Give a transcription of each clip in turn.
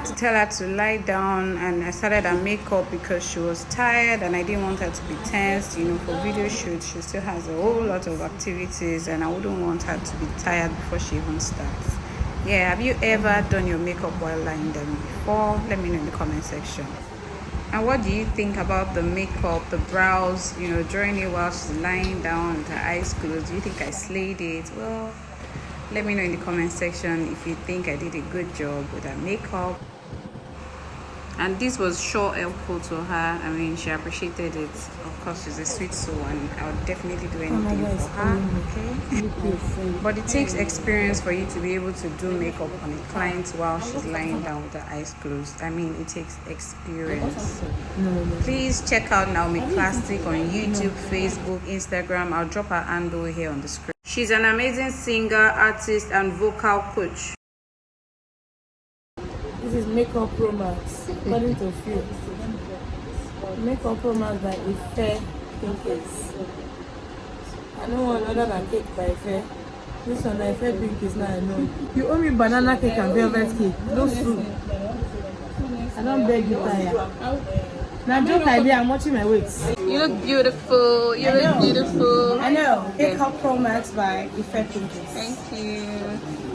had to tell her to lie down, and I started her makeup because she was tired and I didn't want her to be tense. You know, for video shoots, she still has a whole lot of activities and I wouldn't want her to be tired before she even starts. Yeah, have you ever done your makeup while lying down before? Let me know in the comment section. And what do you think about the makeup, the brows, you know, drawing it while she's lying down with her eyes closed? Do you think I slayed it? Well, let me know in the comment section if you think I did a good job with her makeup. And this was sure helpful to her. I mean, she appreciated it. Of course, she's a sweet soul and I would definitely do anything for her. Okay? But it takes experience for you to be able to do makeup on a client while she's lying down with her eyes closed. I mean, it takes experience. Please check out NAOMICLASSIK on YouTube, Facebook, Instagram. I'll drop her handle here on the screen. She's an amazing singer, artist, and vocal coach. This is Makeup Romance, according to few. Makeup Romance by Ifepinkiestv. I know one other than cake by Ife. This one, Ifepinkiestv, now I know. You owe me banana cake and velvet cake. Those two. I don't beg you, Taya. Now, joke idea, I'm watching my weight. You look beautiful. You look beautiful. I know. Makeup Romance by Ifepinkiestv. Thank you.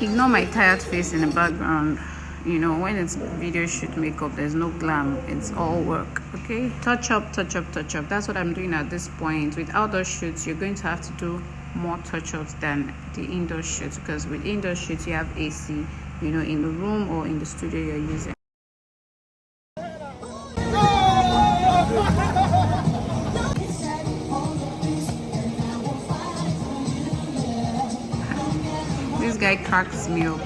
Ignore my tired face in the background. You know, when it's video shoot makeup, there's no glam, it's all work. Okay, touch up, touch up, touch up. That's what I'm doing at this point. With outdoor shoots, you're going to have to do more touch-ups than the indoor shoots, because with indoor shoots you have AC, you know, in the room or in the studio you're using. This guy cracks me up.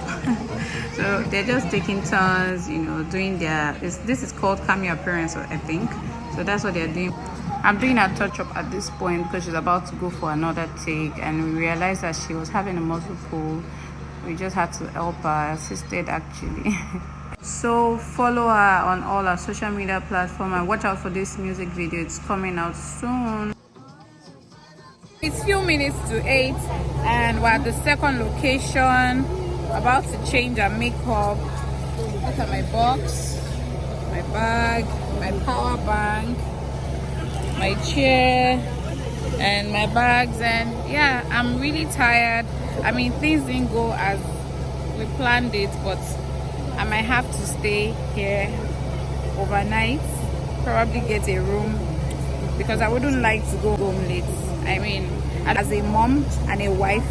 So they're just taking turns, you know, doing their, this is called cameo appearance, I think. So that's what they're doing. I'm doing a touch-up at this point because she's about to go for another take, and we realized that she was having a muscle pull. We just had to help her, assisted actually. So follow her on all our social media platforms and watch out for this music video. It's coming out soon. It's few minutes to 8 and we're at the second location, about to change our makeup. Look at my box, my bag, my power bank, my chair, and my bags. And yeah, I'm really tired. I mean, things didn't go as we planned it, but I might have to stay here overnight, probably get a room, because I wouldn't like to go home late. I mean, as a mom and a wife,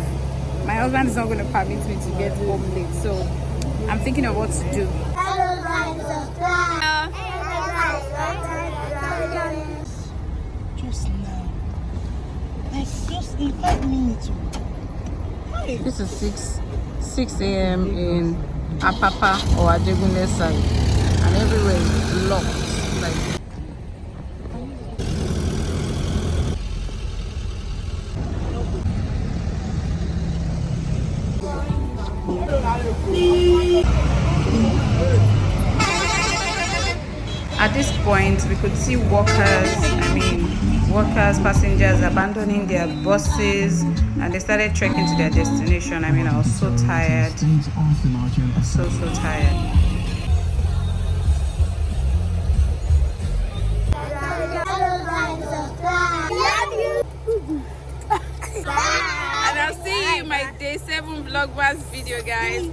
my husband is not going to permit me to get home late, so I'm thinking of what to do. Just now. Like just in 5 minutes. This is 6 a.m. in Apapa or Adegunle side, and everywhere is locked. Like, at this point, we could see workers, passengers abandoning their buses, and they started trekking to their destination. I mean, I was so tired, so tired. And I'll see you in my day 7 vlogmas video, guys.